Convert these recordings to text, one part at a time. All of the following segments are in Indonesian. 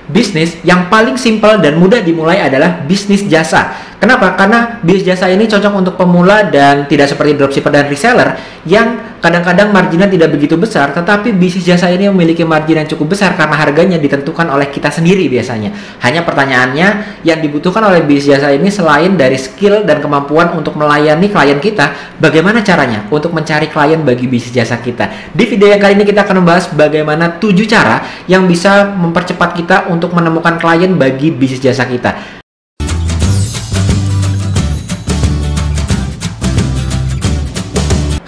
bisnis yang paling simpel dan mudah dimulai adalah bisnis jasa. Kenapa? Karena bisnis jasa ini cocok untuk pemula dan tidak seperti dropshipper dan reseller yang kadang-kadang marginnya tidak begitu besar, tetapi bisnis jasa ini memiliki margin yang cukup besar karena harganya ditentukan oleh kita sendiri biasanya. Hanya pertanyaannya, yang dibutuhkan oleh bisnis jasa ini selain dari skill dan kemampuan untuk melayani klien kita, bagaimana caranya untuk mencari klien bagi bisnis jasa kita. Di video yang kali ini kita akan membahas bagaimana 7 cara yang bisa mempercepat kita untuk menemukan klien bagi bisnis jasa kita.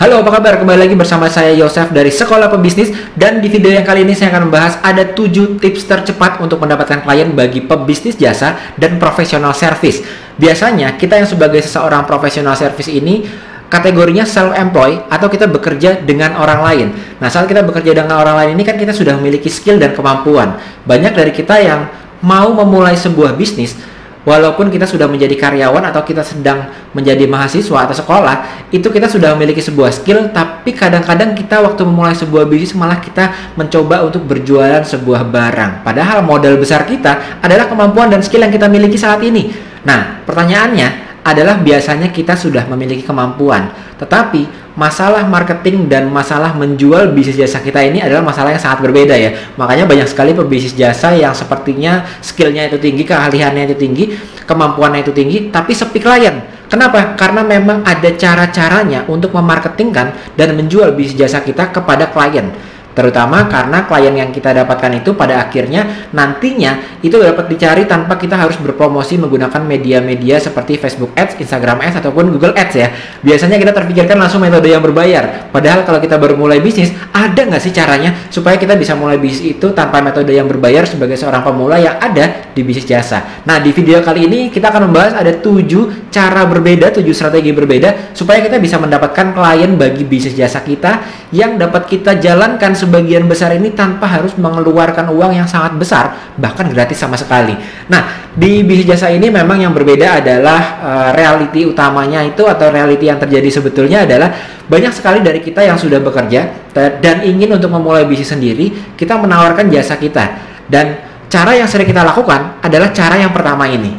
Halo, apa kabar? Kembali lagi bersama saya Yosef dari Sekolah Pebisnis, dan di video yang kali ini saya akan membahas ada 7 tips tercepat untuk mendapatkan klien bagi pebisnis jasa dan profesional service. Biasanya kita yang sebagai seseorang profesional service ini kategorinya self-employed atau kita bekerja dengan orang lain. Nah, saat kita bekerja dengan orang lain ini kan kita sudah memiliki skill dan kemampuan. Banyak dari kita yang mau memulai sebuah bisnis, walaupun kita sudah menjadi karyawan atau kita sedang menjadi mahasiswa atau sekolah, itu kita sudah memiliki sebuah skill, tapi kadang-kadang kita waktu memulai sebuah bisnis malah kita mencoba untuk berjualan sebuah barang. Padahal modal besar kita adalah kemampuan dan skill yang kita miliki saat ini. Nah, pertanyaannya adalah biasanya kita sudah memiliki kemampuan, tetapi masalah marketing dan masalah menjual bisnis jasa kita ini adalah masalah yang sangat berbeda ya. Makanya banyak sekali pebisnis jasa yang sepertinya skillnya itu tinggi, keahliannya itu tinggi, kemampuannya itu tinggi, tapi sepi klien. Kenapa? Karena memang ada cara-caranya untuk memarketingkan dan menjual bisnis jasa kita kepada klien. Terutama karena klien yang kita dapatkan itu pada akhirnya nantinya itu dapat dicari tanpa kita harus berpromosi menggunakan media-media seperti Facebook Ads, Instagram Ads, ataupun Google Ads ya. Biasanya kita terpikirkan langsung metode yang berbayar. Padahal kalau kita baru mulai bisnis, ada nggak sih caranya supaya kita bisa mulai bisnis itu tanpa metode yang berbayar sebagai seorang pemula yang ada di bisnis jasa. Nah, di video kali ini kita akan membahas ada 7 cara berbeda, 7 strategi berbeda supaya kita bisa mendapatkan klien bagi bisnis jasa kita yang dapat kita jalankan sebagian besar ini tanpa harus mengeluarkan uang yang sangat besar, bahkan gratis sama sekali. Nah, di bisnis jasa ini memang yang berbeda adalah reality utamanya itu, atau reality yang terjadi sebetulnya adalah banyak sekali dari kita yang sudah bekerja dan ingin untuk memulai bisnis sendiri, kita menawarkan jasa kita. Dan cara yang sering kita lakukan adalah cara yang pertama ini.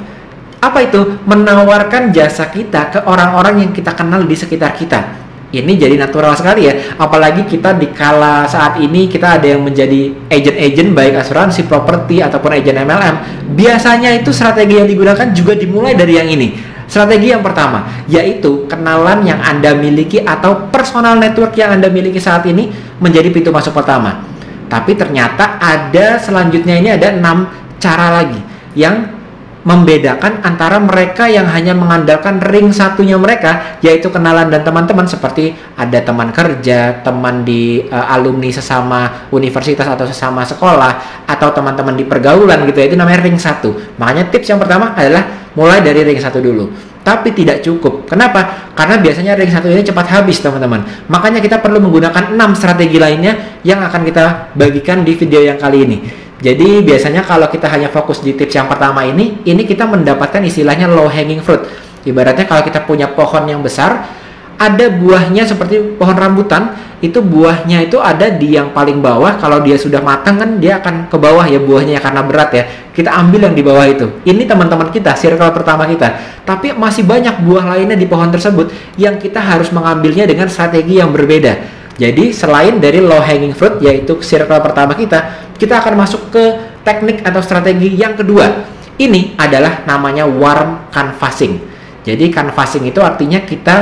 Apa itu? Menawarkan jasa kita ke orang-orang yang kita kenal di sekitar kita. Ini jadi natural sekali ya, apalagi kita di kala saat ini kita ada yang menjadi agent-agent baik asuransi, properti, ataupun agent MLM. Biasanya itu strategi yang digunakan juga dimulai dari yang ini. Strategi yang pertama, yaitu kenalan yang Anda miliki atau personal network yang Anda miliki saat ini menjadi pintu masuk pertama. Tapi ternyata ada selanjutnya, ini ada 6 cara lagi yang membedakan antara mereka yang hanya mengandalkan ring satunya mereka, yaitu kenalan dan teman-teman, seperti ada teman kerja, teman di alumni sesama universitas atau sesama sekolah, atau teman-teman di pergaulan gitu ya. Itu namanya ring satu. Makanya tips yang pertama adalah mulai dari ring satu dulu. Tapi tidak cukup. Kenapa? Karena biasanya ring satu ini cepat habis, teman-teman. Makanya kita perlu menggunakan 6 strategi lainnya yang akan kita bagikan di video yang kali ini. Jadi biasanya kalau kita hanya fokus di tips yang pertama ini kita mendapatkan istilahnya low hanging fruit. Ibaratnya kalau kita punya pohon yang besar, ada buahnya seperti pohon rambutan, itu buahnya itu ada di yang paling bawah. Kalau dia sudah matang kan dia akan ke bawah ya buahnya, karena berat ya. Kita ambil yang di bawah itu. Ini teman-teman kita, circle pertama kita. Tapi masih banyak buah lainnya di pohon tersebut yang kita harus mengambilnya dengan strategi yang berbeda. Jadi selain dari low hanging fruit, yaitu circle pertama kita akan masuk ke teknik atau strategi yang kedua. Ini adalah namanya warm canvassing. Jadi canvassing itu artinya kita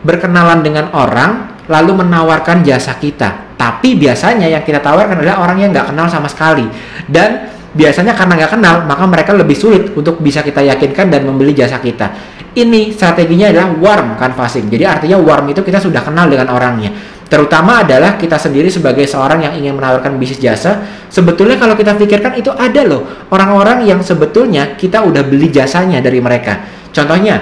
berkenalan dengan orang lalu menawarkan jasa kita. Tapi biasanya yang kita tawarkan adalah orang yang nggak kenal sama sekali. Dan biasanya karena nggak kenal, maka mereka lebih sulit untuk bisa kita yakinkan dan membeli jasa kita. Ini strateginya adalah warm canvassing. Jadi artinya warm itu kita sudah kenal dengan orangnya. Terutama adalah kita sendiri sebagai seorang yang ingin menawarkan bisnis jasa. Sebetulnya kalau kita pikirkan itu ada loh orang-orang yang sebetulnya kita udah beli jasanya dari mereka. Contohnya,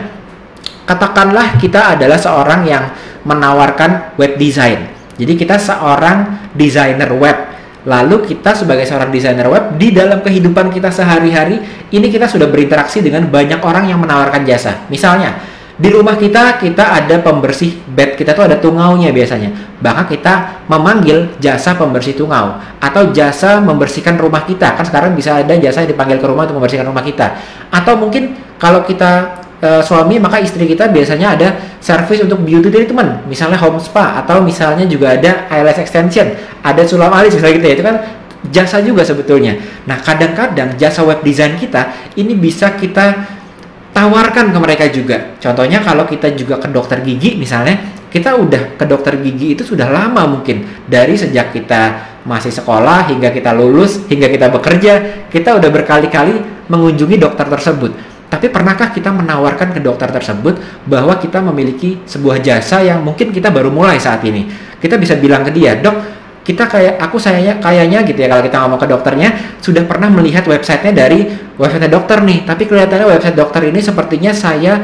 katakanlah kita adalah seorang yang menawarkan web design. Jadi kita seorang desainer web. Lalu kita sebagai seorang desainer web, di dalam kehidupan kita sehari-hari ini kita sudah berinteraksi dengan banyak orang yang menawarkan jasa. Misalnya Di rumah kita ada pembersih bed kita tuh ada tungaunya biasanya. Bahkan kita memanggil jasa pembersih tungau atau jasa membersihkan rumah kita. Kan sekarang bisa ada jasa yang dipanggil ke rumah untuk membersihkan rumah kita. Atau mungkin kalau kita suami, maka istri kita biasanya ada service untuk beauty treatment, misalnya home spa, atau misalnya juga ada eyelash extension, ada sulam alis misalnya gitu ya. Itu kan jasa juga sebetulnya. Nah, kadang-kadang jasa web design kita ini bisa kita tawarkan ke mereka juga. Contohnya kalau kita juga ke dokter gigi misalnya, kita udah ke dokter gigi itu sudah lama mungkin. Dari sejak kita masih sekolah hingga kita lulus, hingga kita bekerja, kita udah berkali-kali mengunjungi dokter tersebut. Tapi pernahkah kita menawarkan ke dokter tersebut bahwa kita memiliki sebuah jasa yang mungkin kita baru mulai saat ini? Kita bisa bilang ke dia, "Dok, kita kayaknya gitu ya, kalau kita ngomong ke dokternya, sudah pernah melihat websitenya dari website dokter nih, tapi kelihatannya website dokter ini sepertinya saya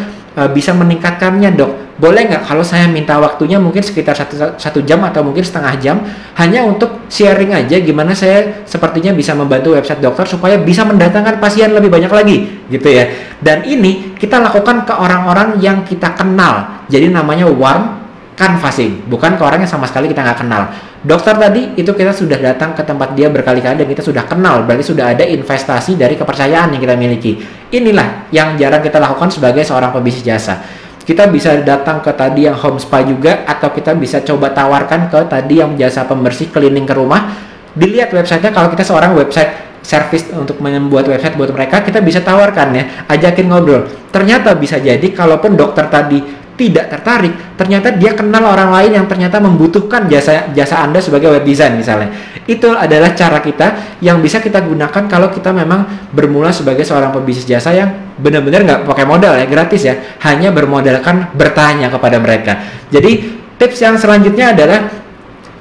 bisa meningkatkannya, Dok. Boleh nggak kalau saya minta waktunya mungkin sekitar satu jam atau mungkin setengah jam, hanya untuk sharing aja gimana saya sepertinya bisa membantu website dokter supaya bisa mendatangkan pasien lebih banyak lagi," gitu ya. Dan ini kita lakukan ke orang-orang yang kita kenal, jadi namanya warm canvassing, bukan ke orang yang sama sekali kita nggak kenal. Dokter tadi itu kita sudah datang ke tempat dia berkali-kali dan kita sudah kenal, berarti sudah ada investasi dari kepercayaan yang kita miliki. Inilah yang jarang kita lakukan sebagai seorang pembisnis jasa. Kita bisa datang ke tadi yang home spa juga, atau kita bisa coba tawarkan ke tadi yang jasa pembersih cleaning ke rumah. Dilihat websitenya, kalau kita seorang website service untuk membuat website buat mereka, kita bisa tawarkan ya, ajakin ngobrol. Ternyata bisa jadi kalaupun dokter tadi tidak tertarik, ternyata dia kenal orang lain yang ternyata membutuhkan jasa Anda sebagai web design misalnya. Itu adalah cara kita yang bisa kita gunakan kalau kita memang bermula sebagai seorang pembisnis jasa yang benar-benar nggak pakai modal ya, gratis ya, hanya bermodalkan bertanya kepada mereka. Jadi tips yang selanjutnya adalah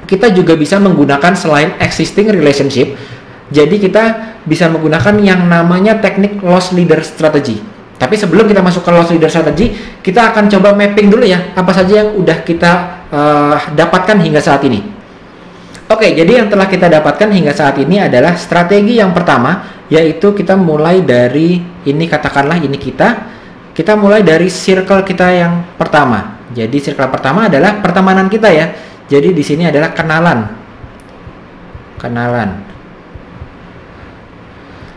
kita juga bisa menggunakan selain existing relationship, jadi kita bisa menggunakan yang namanya teknik loss leader strategy. Tapi sebelum kita masuk ke loss leader strategy, kita akan coba mapping dulu ya, apa saja yang udah kita dapatkan hingga saat ini. Oke, jadi yang telah kita dapatkan hingga saat ini adalah strategi yang pertama, yaitu kita mulai dari ini, katakanlah ini kita mulai dari circle kita yang pertama. Jadi circle pertama adalah pertemanan kita ya. Jadi di sini adalah kenalan.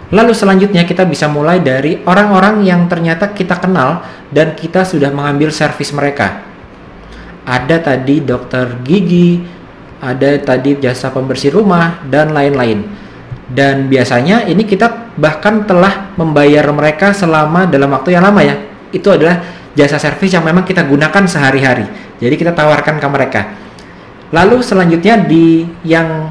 Lalu selanjutnya kita bisa mulai dari orang-orang yang ternyata kita kenal dan kita sudah mengambil servis mereka. Ada tadi dokter gigi, ada tadi jasa pembersih rumah, dan lain-lain. Dan biasanya ini kita bahkan telah membayar mereka selama dalam waktu yang lama ya. Itu adalah jasa servis yang memang kita gunakan sehari-hari. Jadi kita tawarkan ke mereka. Lalu selanjutnya di yang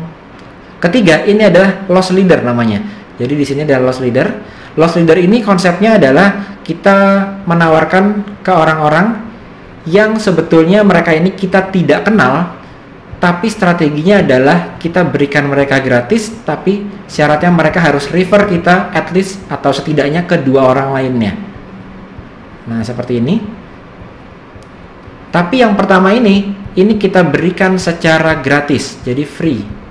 ketiga, ini adalah loss leader namanya. Jadi di sini ada loss leader. Loss leader ini konsepnya adalah kita menawarkan ke orang-orang yang sebetulnya mereka ini kita tidak kenal, tapi strateginya adalah kita berikan mereka gratis, tapi syaratnya mereka harus refer kita at least atau setidaknya ke 2 orang lainnya. Nah, seperti ini. Tapi yang pertama ini kita berikan secara gratis, jadi free.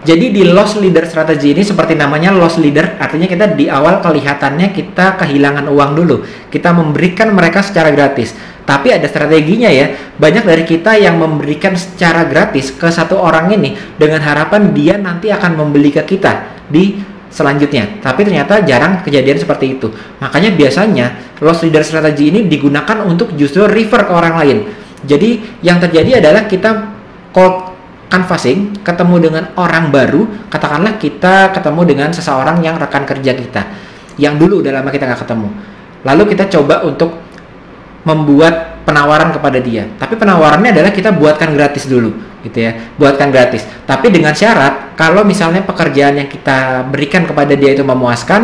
Jadi di loss leader strategi ini seperti namanya loss leader, artinya kita di awal kelihatannya kita kehilangan uang dulu. Kita memberikan mereka secara gratis. Tapi ada strateginya ya. Banyak dari kita yang memberikan secara gratis ke satu orang ini dengan harapan dia nanti akan membeli ke kita di selanjutnya. Tapi ternyata jarang kejadian seperti itu. Makanya biasanya loss leader strategi ini digunakan untuk justru refer ke orang lain. Jadi yang terjadi adalah kita cold canvassing, ketemu dengan orang baru, katakanlah kita ketemu dengan seseorang yang rekan kerja kita, yang dulu udah lama kita nggak ketemu. Lalu kita coba untuk membuat penawaran kepada dia. Tapi penawarannya adalah kita buatkan gratis dulu, gitu ya, buatkan gratis. Tapi dengan syarat, kalau misalnya pekerjaan yang kita berikan kepada dia itu memuaskan,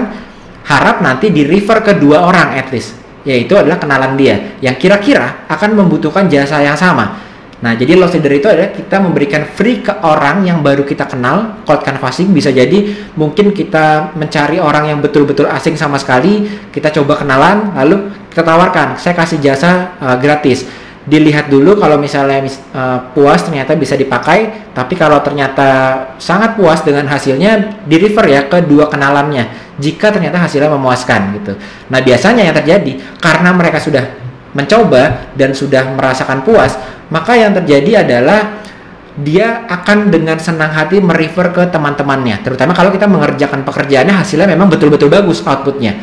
harap nanti di refer ke 2 orang at least, yaitu adalah kenalan dia, yang kira-kira akan membutuhkan jasa yang sama. Nah, jadi loss leader itu adalah kita memberikan free ke orang yang baru kita kenal. Cold canvassing bisa jadi mungkin kita mencari orang yang betul-betul asing sama sekali, kita coba kenalan, lalu kita tawarkan, saya kasih jasa gratis. Dilihat dulu kalau misalnya puas ternyata bisa dipakai, tapi kalau ternyata sangat puas dengan hasilnya, di refer ya ke 2 kenalannya. jika ternyata hasilnya memuaskan gitu. Nah, biasanya yang terjadi karena mereka sudah mencoba dan sudah merasakan puas, maka yang terjadi adalah dia akan dengan senang hati merefer ke teman-temannya, terutama kalau kita mengerjakan pekerjaannya hasilnya memang betul-betul bagus outputnya.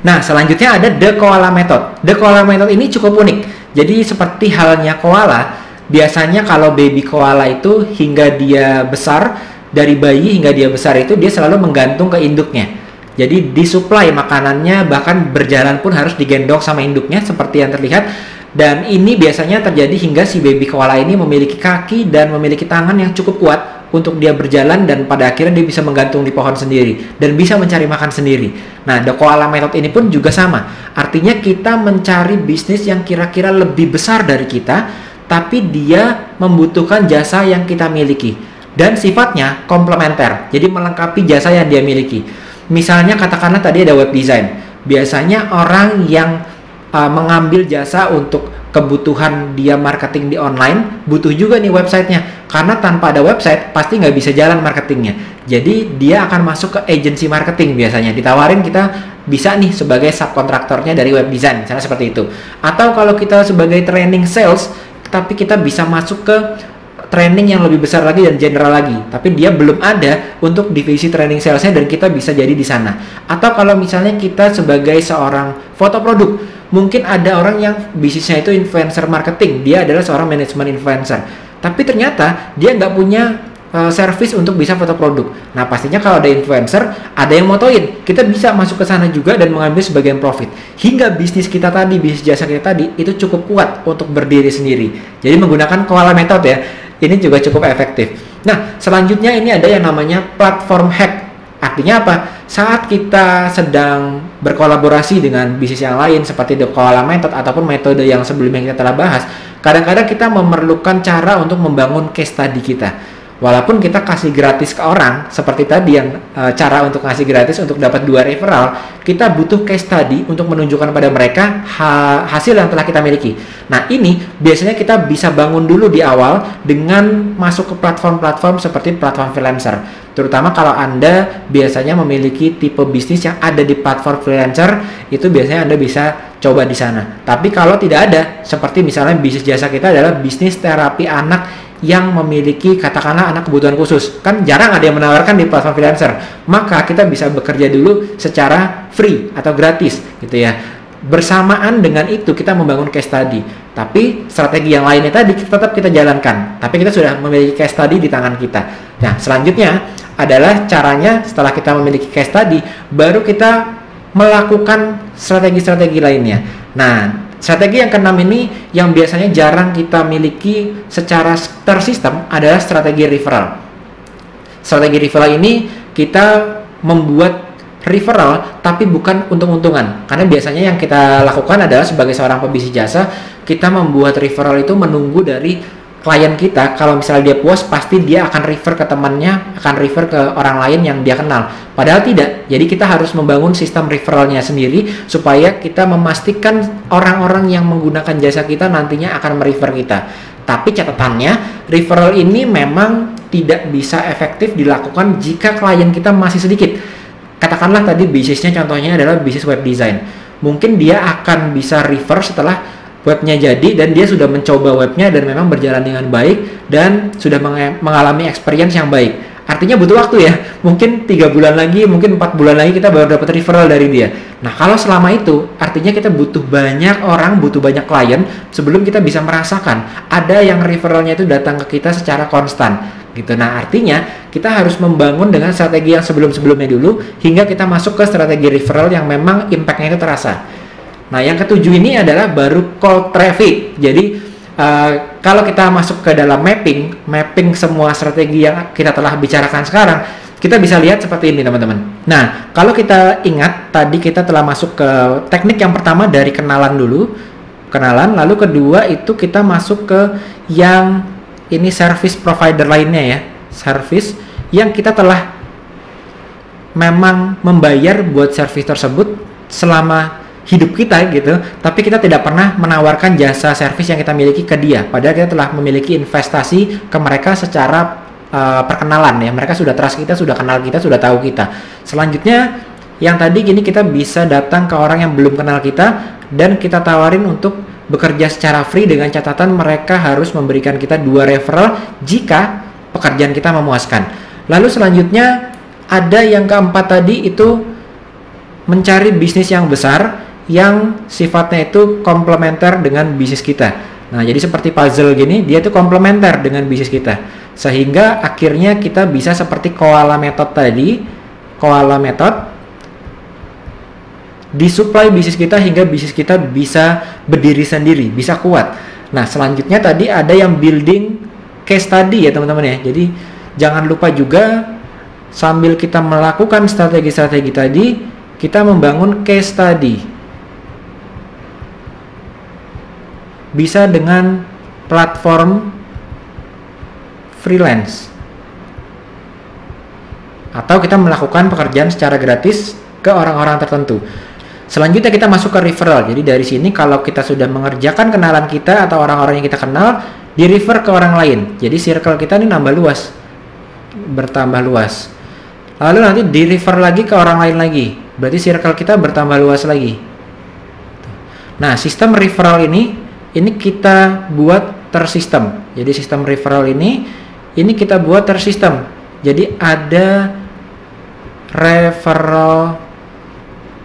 Nah, selanjutnya ada The Koala Method. The Koala Method ini cukup unik. Jadi seperti halnya koala, biasanya kalau baby koala itu hingga dia besar, dari bayi hingga dia besar itu dia selalu menggantung ke induknya. Jadi disuplai makanannya, bahkan berjalan pun harus digendong sama induknya seperti yang terlihat. Dan ini biasanya terjadi hingga si baby koala ini memiliki kaki dan memiliki tangan yang cukup kuat untuk dia berjalan, dan pada akhirnya dia bisa menggantung di pohon sendiri dan bisa mencari makan sendiri. Nah, The Koala Method ini pun juga sama. Artinya kita mencari bisnis yang kira-kira lebih besar dari kita, tapi dia membutuhkan jasa yang kita miliki dan sifatnya komplementer. Jadi melengkapi jasa yang dia miliki. Misalnya katakanlah tadi ada web design. Biasanya orang yang mengambil jasa untuk kebutuhan dia marketing di online butuh juga nih websitenya, karena tanpa ada website pasti nggak bisa jalan marketingnya. Jadi dia akan masuk ke agency marketing, biasanya ditawarin kita bisa nih sebagai subkontraktornya dari web design, misalnya seperti itu. Atau kalau kita sebagai training sales, tapi kita bisa masuk ke training yang lebih besar lagi dan general lagi, tapi dia belum ada untuk divisi training salesnya dan kita bisa jadi di sana. Atau kalau misalnya kita sebagai seorang foto produk, mungkin ada orang yang bisnisnya itu influencer marketing, dia adalah seorang manajemen influencer, tapi ternyata dia nggak punya service untuk bisa foto produk. Nah, pastinya kalau ada influencer, ada yang motoin, kita bisa masuk ke sana juga dan mengambil sebagian profit. Hingga bisnis kita tadi, bisnis jasa kita tadi, itu cukup kuat untuk berdiri sendiri. Jadi menggunakan Koala Method ya, ini juga cukup efektif. Nah, selanjutnya ini ada yang namanya platform hack. Artinya apa? Saat kita sedang berkolaborasi dengan bisnis yang lain seperti The Koala Method ataupun metode yang sebelumnya kita telah bahas, kadang-kadang kita memerlukan cara untuk membangun case study kita. Walaupun kita kasih gratis ke orang, seperti tadi yang cara untuk kasih gratis untuk dapat 2 referral, kita butuh case study untuk menunjukkan pada mereka hasil yang telah kita miliki. Nah, ini biasanya kita bisa bangun dulu di awal dengan masuk ke platform-platform seperti platform freelancer. Terutama kalau Anda biasanya memiliki tipe bisnis yang ada di platform freelancer, itu biasanya Anda bisa coba di sana. Tapi kalau tidak ada, seperti misalnya bisnis jasa kita adalah bisnis terapi anak yang memiliki katakanlah anak kebutuhan khusus, kan jarang ada yang menawarkan di platform freelancer, maka kita bisa bekerja dulu secara free atau gratis gitu ya. Bersamaan dengan itu kita membangun case study, tapi strategi yang lainnya tadi tetap kita jalankan, tapi kita sudah memiliki case study di tangan kita. Nah, selanjutnya adalah caranya setelah kita memiliki case study, baru kita melakukan strategi-strategi lainnya. Nah, strategi yang keenam ini yang biasanya jarang kita miliki secara tersistem adalah strategi referral. Strategi referral ini kita membuat referral tapi bukan untung-untungan, karena biasanya yang kita lakukan adalah sebagai seorang pembisnis jasa, kita membuat referral itu menunggu dari klien kita. Kalau misalnya dia puas, pasti dia akan refer ke temannya, akan refer ke orang lain yang dia kenal. Padahal tidak. Jadi kita harus membangun sistem referralnya sendiri supaya kita memastikan orang-orang yang menggunakan jasa kita nantinya akan merefer kita. Tapi catatannya, referral ini memang tidak bisa efektif dilakukan jika klien kita masih sedikit. Katakanlah tadi bisnisnya contohnya adalah bisnis web design. Mungkin dia akan bisa refer setelah webnya jadi dan dia sudah mencoba webnya dan memang berjalan dengan baik dan sudah mengalami experience yang baik. Artinya butuh waktu ya, mungkin 3 bulan lagi, mungkin 4 bulan lagi kita baru dapat referral dari dia. Nah, kalau selama itu artinya kita butuh banyak orang, butuh banyak klien sebelum kita bisa merasakan ada yang referralnya itu datang ke kita secara konstan gitu. Nah, artinya kita harus membangun dengan strategi yang sebelum-sebelumnya dulu hingga kita masuk ke strategi referral yang memang impact-nya itu terasa. Nah, yang ketujuh ini adalah baru call traffic. Jadi kalau kita masuk ke dalam mapping semua strategi yang kita telah bicarakan sekarang, kita bisa lihat seperti ini teman-teman. Nah, kalau kita ingat tadi kita telah masuk ke teknik yang pertama dari kenalan dulu, lalu kedua itu kita masuk ke yang ini service provider lainnya ya, service yang kita telah memang membayar buat service tersebut selama hidup kita gitu, tapi kita tidak pernah menawarkan jasa servis yang kita miliki ke dia, padahal kita telah memiliki investasi ke mereka secara perkenalan ya, mereka sudah trust kita, sudah kenal kita, sudah tahu kita. Selanjutnya yang tadi gini kita bisa datang ke orang yang belum kenal kita dan kita tawarin untuk bekerja secara free dengan catatan mereka harus memberikan kita 2 referral jika pekerjaan kita memuaskan. Lalu selanjutnya ada yang keempat tadi, itu mencari bisnis yang besar yang sifatnya itu komplementer dengan bisnis kita. Nah, jadi seperti puzzle gini, dia itu komplementer dengan bisnis kita. Sehingga akhirnya kita bisa seperti koala method tadi, koala method disuplai bisnis kita hingga bisnis kita bisa berdiri sendiri, bisa kuat. Nah, selanjutnya tadi ada yang building case study ya teman-teman ya. Jadi jangan lupa juga sambil kita melakukan strategi-strategi tadi, kita membangun case study. Bisa dengan platform freelance. Atau kita melakukan pekerjaan secara gratis ke orang-orang tertentu. Selanjutnya kita masuk ke referral. Jadi dari sini kalau kita sudah mengerjakan kenalan kita atau orang-orang yang kita kenal, di refer ke orang lain. Jadi circle kita ini nambah luas, bertambah luas. Lalu nanti di refer lagi ke orang lain lagi. Berarti circle kita bertambah luas lagi. Nah, sistem referral ini kita buat tersistem. Jadi sistem referral ini kita buat tersistem. Jadi ada referral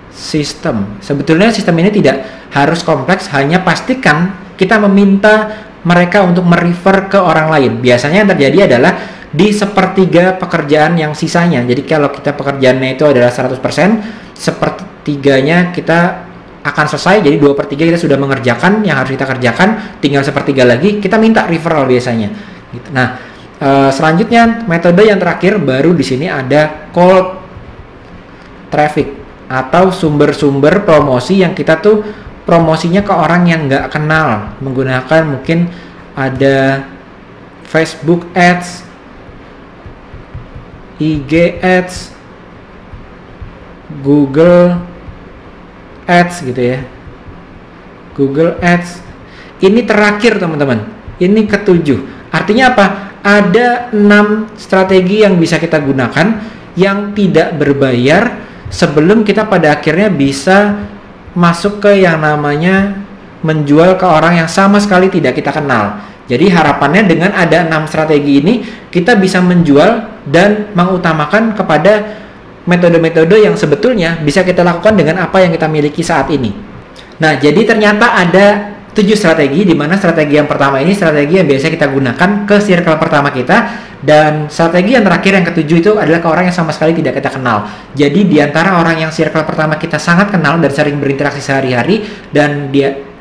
sistem. Sebetulnya sistem ini tidak harus kompleks, hanya pastikan kita meminta mereka untuk merefer ke orang lain. Biasanya yang terjadi adalah di sepertiga pekerjaan yang sisanya. Jadi kalau kita pekerjaannya itu adalah 100%, sepertiganya kita akan selesai. Jadi 2/3 kita sudah mengerjakan yang harus kita kerjakan, tinggal sepertiga lagi kita minta referral biasanya. Gitu. Nah, selanjutnya metode yang terakhir baru di sini ada cold traffic atau sumber-sumber promosi yang kita tuh promosinya ke orang yang nggak kenal, menggunakan mungkin ada Facebook Ads, IG Ads, Google Ads gitu ya. Google Ads. Ini terakhir teman-teman. Ini ke-7. Artinya apa? Ada 6 strategi yang bisa kita gunakan yang tidak berbayar sebelum kita pada akhirnya bisa masuk ke yang namanya menjual ke orang yang sama sekali tidak kita kenal. Jadi harapannya dengan ada 6 strategi ini kita bisa menjual dan mengutamakan kepada metode-metode yang sebetulnya bisa kita lakukan dengan apa yang kita miliki saat ini. Nah, jadi ternyata ada 7 strategi, di mana strategi yang pertama ini strategi yang biasa kita gunakan ke circle pertama kita, dan strategi yang terakhir yang ke-7 itu adalah ke orang yang sama sekali tidak kita kenal. Jadi di antara orang yang circle pertama kita sangat kenal dan sering berinteraksi sehari-hari, dan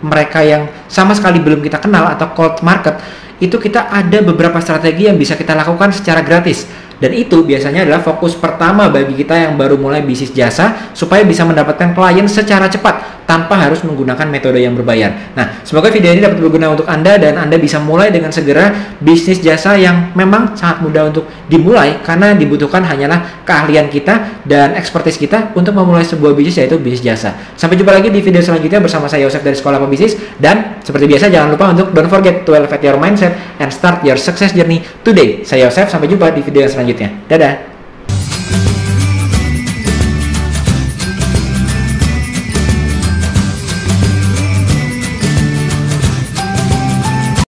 mereka yang sama sekali belum kita kenal atau cold market, itu kita ada beberapa strategi yang bisa kita lakukan secara gratis. Dan itu biasanya adalah fokus pertama bagi kita yang baru mulai bisnis jasa, supaya bisa mendapatkan klien secara cepat tanpa harus menggunakan metode yang berbayar. Nah, semoga video ini dapat berguna untuk Anda dan Anda bisa mulai dengan segera bisnis jasa yang memang sangat mudah untuk dimulai, karena dibutuhkan hanyalah keahlian kita dan expertise kita untuk memulai sebuah bisnis, yaitu bisnis jasa. Sampai jumpa lagi di video selanjutnya bersama saya Yosef dari Sekolah Pebisnis, dan seperti biasa jangan lupa untuk don't forget to elevate your mindset and start your success journey today. Saya Yosef, sampai jumpa di video selanjutnya. Dadah!